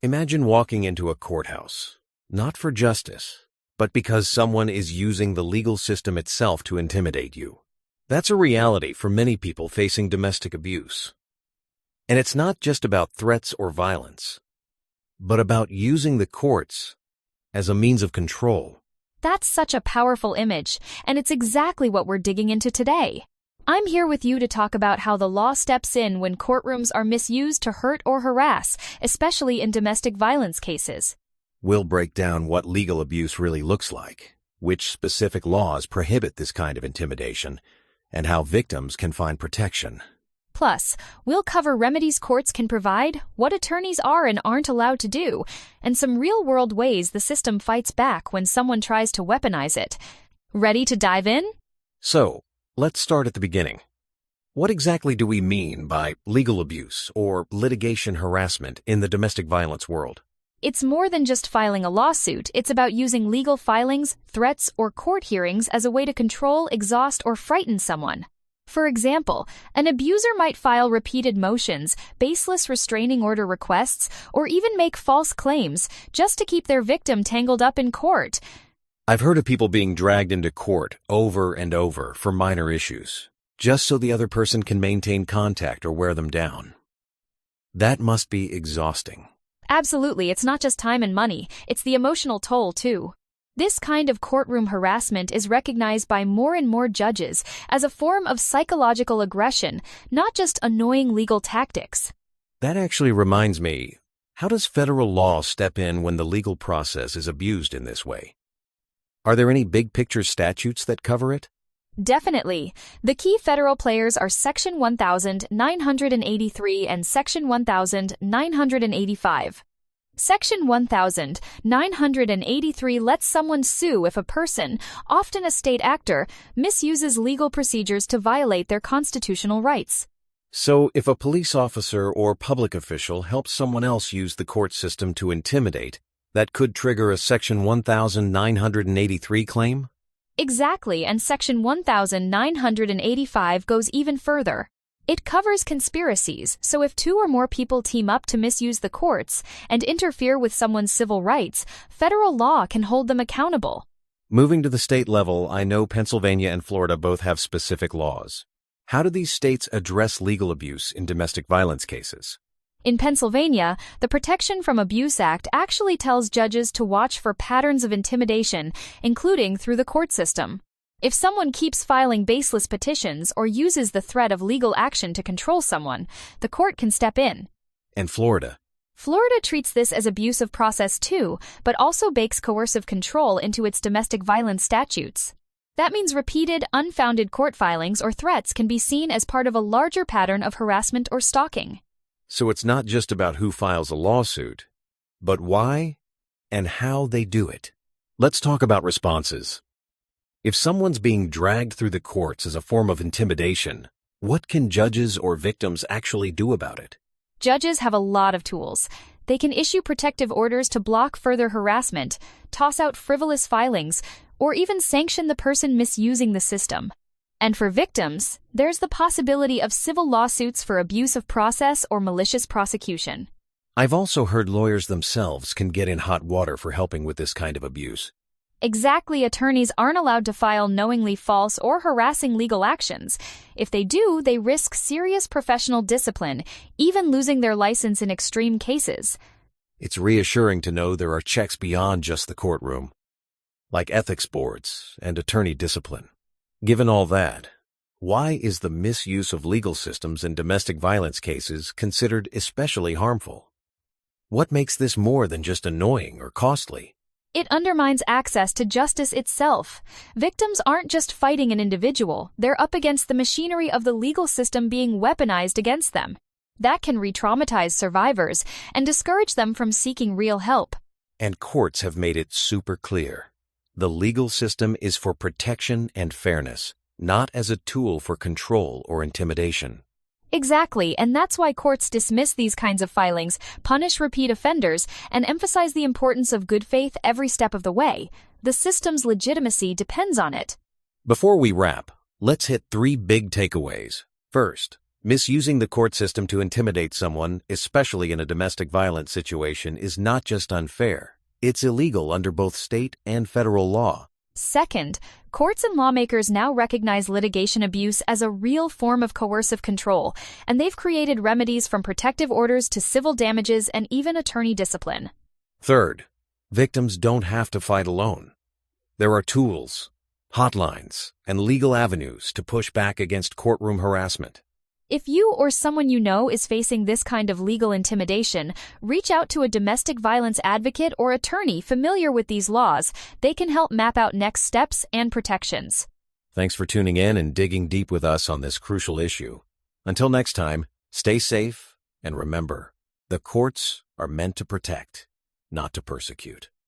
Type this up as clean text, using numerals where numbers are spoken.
Imagine walking into a courthouse, not for justice, but because someone is using the legal system itself to intimidate you. That's a reality for many people facing domestic abuse. And it's not just about threats or violence, but about using the courts as a means of control. That's such a powerful image, and it's exactly what we're digging into today. I'm here with you to talk about how the law steps in when courtrooms are misused to hurt or harass, especially in domestic violence cases. We'll break down what legal abuse really looks like, which specific laws prohibit this kind of intimidation, and how victims can find protection. Plus, we'll cover remedies courts can provide, what attorneys are and aren't allowed to do, and some real-world ways the system fights back when someone tries to weaponize it. Ready to dive in? So, let's start at the beginning. What exactly do we mean by legal abuse or litigation harassment in the domestic violence world? It's more than just filing a lawsuit. It's about using legal filings, threats, or court hearings as a way to control, exhaust, or frighten someone. For example, an abuser might file repeated motions, baseless restraining order requests, or even make false claims just to keep their victim tangled up in court. I've heard of people being dragged into court over and over for minor issues, just so the other person can maintain contact or wear them down. That must be exhausting. Absolutely, it's not just time and money, it's the emotional toll too. This kind of courtroom harassment is recognized by more and more judges as a form of psychological aggression, not just annoying legal tactics. That actually reminds me, how does federal law step in when the legal process is abused in this way? Are there any big picture statutes that cover it? Definitely. The key federal players are Section 1983 and Section 1985. Section 1983 lets someone sue if a person, often a state actor, misuses legal procedures to violate their constitutional rights. So, if a police officer or public official helps someone else use the court system to intimidate, that could trigger a Section 1983 claim? Exactly, and Section 1985 goes even further. It covers conspiracies, so if two or more people team up to misuse the courts and interfere with someone's civil rights, federal law can hold them accountable. Moving to the state level, I know Pennsylvania and Florida both have specific laws. How do these states address legal abuse in domestic violence cases? In Pennsylvania, the Protection from Abuse Act actually tells judges to watch for patterns of intimidation, including through the court system. If someone keeps filing baseless petitions or uses the threat of legal action to control someone, the court can step in. And Florida? Florida treats this as abuse of process too, but also bakes coercive control into its domestic violence statutes. That means repeated, unfounded court filings or threats can be seen as part of a larger pattern of harassment or stalking. So it's not just about who files a lawsuit, but why and how they do it. Let's talk about responses. If someone's being dragged through the courts as a form of intimidation, what can judges or victims actually do about it? Judges have a lot of tools. They can issue protective orders to block further harassment, toss out frivolous filings, or even sanction the person misusing the system. And for victims, there's the possibility of civil lawsuits for abuse of process or malicious prosecution. I've also heard lawyers themselves can get in hot water for helping with this kind of abuse. Exactly, attorneys aren't allowed to file knowingly false or harassing legal actions. If they do, they risk serious professional discipline, even losing their license in extreme cases. It's reassuring to know there are checks beyond just the courtroom, like ethics boards and attorney discipline. Given all that, why is the misuse of legal systems in domestic violence cases considered especially harmful? What makes this more than just annoying or costly? It undermines access to justice itself. Victims aren't just fighting an individual, they're up against the machinery of the legal system being weaponized against them. That can re-traumatize survivors and discourage them from seeking real help. And courts have made it super clear. The legal system is for protection and fairness, not as a tool for control or intimidation. Exactly, and that's why courts dismiss these kinds of filings, punish repeat offenders, and emphasize the importance of good faith every step of the way. The system's legitimacy depends on it. Before we wrap, let's hit 3 big takeaways. First, Misusing the court system to intimidate someone, especially in a domestic violence situation, is not just unfair. It's illegal under both state and federal law. Second, courts and lawmakers now recognize litigation abuse as a real form of coercive control, and they've created remedies from protective orders to civil damages and even attorney discipline. Third, victims don't have to fight alone. There are tools, hotlines, and legal avenues to push back against courtroom harassment. If you or someone you know is facing this kind of legal intimidation, reach out to a domestic violence advocate or attorney familiar with these laws. They can help map out next steps and protections. Thanks for tuning in and digging deep with us on this crucial issue. Until next time, stay safe and remember, the courts are meant to protect, not to persecute.